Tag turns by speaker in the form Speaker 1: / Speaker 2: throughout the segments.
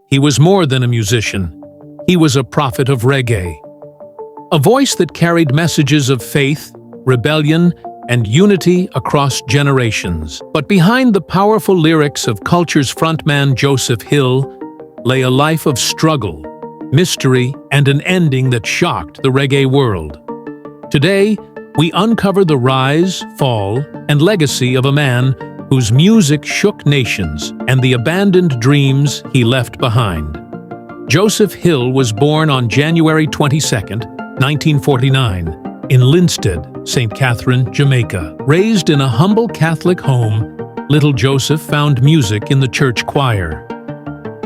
Speaker 1: he was more than a musician. He was a prophet of reggae. A voice that carried messages of faith, rebellion, and unity across generations. But behind the powerful lyrics of culture's frontman Joseph Hill lay a life of struggle, mystery, and an ending that shocked the reggae world. Today, we uncover the rise, fall, and legacy of a man whose music shook nations and the abandoned dreams he left behind. Joseph Hill was born on January 22, 1949, in Linstead, St. Catherine, Jamaica. Raised in a humble Catholic home, little Joseph found music in the church choir.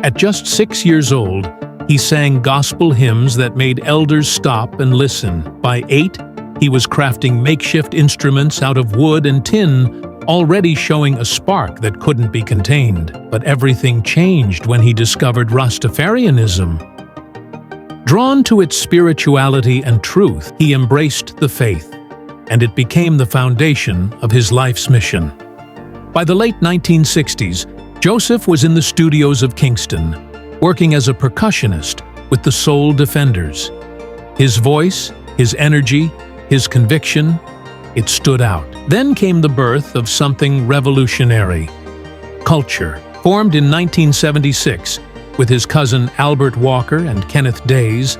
Speaker 1: At just 6 years old, he sang gospel hymns that made elders stop and listen. By 8, he was crafting makeshift instruments out of wood and tin, already showing a spark that couldn't be contained. But everything changed when he discovered Rastafarianism. Drawn to its spirituality and truth, he embraced the faith, and it became the foundation of his life's mission. By the late 1960s, Joseph was in the studios of Kingston, working as a percussionist with the Soul Defenders. His voice, his energy, his conviction, it stood out. Then came the birth of something revolutionary. Culture, formed in 1976, with his cousin Albert Walker and Kenneth Days,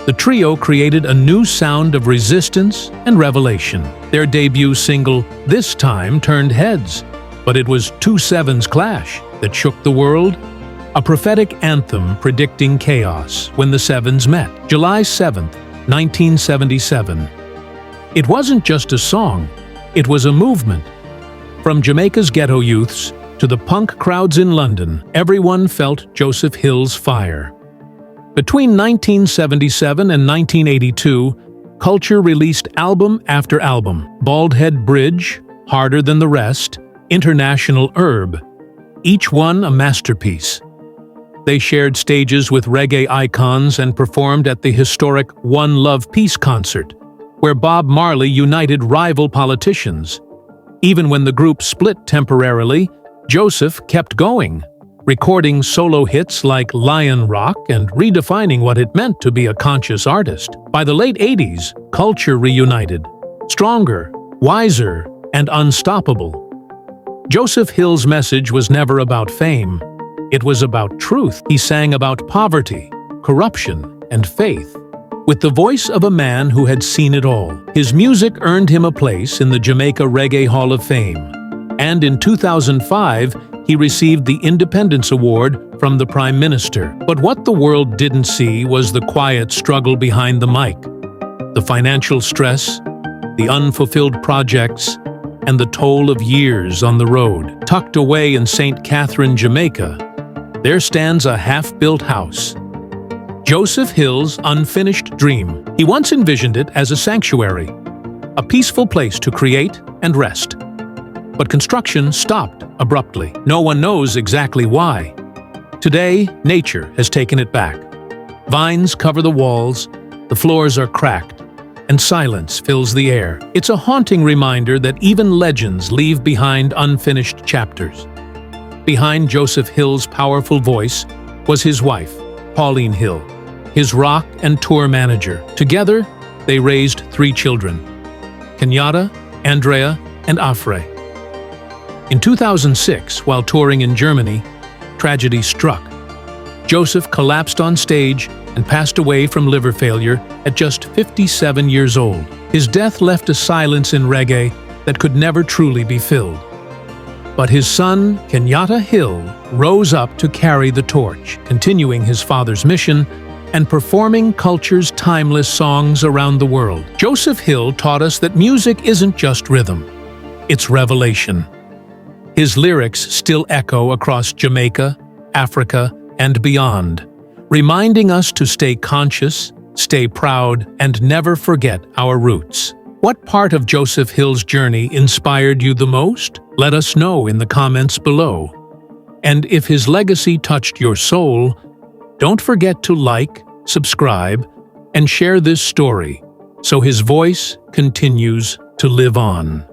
Speaker 1: the trio created a new sound of resistance and revelation. Their debut single, This Time, turned heads, but it was 2-7's clash that shook the world, a prophetic anthem predicting chaos when the Sevens met. July 7, 1977. It wasn't just a song, it was a movement. From Jamaica's ghetto youths to the punk crowds in London, everyone felt Joseph Hill's fire. Between 1977 and 1982, Culture released album after album: Baldhead Bridge, Harder Than the Rest, International Herb, each one a masterpiece. They shared stages with reggae icons and performed at the historic One Love Peace concert, where Bob Marley united rival politicians. Even when the group split temporarily, Joseph kept going, recording solo hits like Lion Rock and redefining what it meant to be a conscious artist. By the late 80s, Culture reunited, stronger, wiser, and unstoppable. Joseph Hill's message was never about fame. It was about truth. He sang about poverty, corruption, and faith, with the voice of a man who had seen it all. His music earned him a place in the Jamaica Reggae Hall of Fame, and in 2005, he received the Independence Award from the Prime Minister. But what the world didn't see was the quiet struggle behind the mic, the financial stress, the unfulfilled projects, and the toll of years on the road. Tucked away in St. Catherine, Jamaica, there stands a half-built house. Joseph Hill's unfinished dream. He once envisioned it as a sanctuary, a peaceful place to create and rest. But construction stopped abruptly. No one knows exactly why. Today, nature has taken it back. Vines cover the walls, the floors are cracked, and silence fills the air. It's a haunting reminder that even legends leave behind unfinished chapters. Behind Joseph Hill's powerful voice was his wife, Pauline Hill, his rock and tour manager. Together, they raised 3 children: Kenyatta, Andrea, and Afre. In 2006, while touring in Germany, tragedy struck. Joseph collapsed on stage and passed away from liver failure at just 57 years old. His death left a silence in reggae that could never truly be filled. But his son, Kenyatta Hill, rose up to carry the torch, continuing his father's mission and performing Culture's timeless songs around the world. Joseph Hill taught us that music isn't just rhythm, it's revelation. His lyrics still echo across Jamaica, Africa, and beyond, reminding us to stay conscious, stay proud, and never forget our roots. What part of Joseph Hill's journey inspired you the most? Let us know in the comments below. And if his legacy touched your soul, don't forget to like, subscribe, and share this story so his voice continues to live on.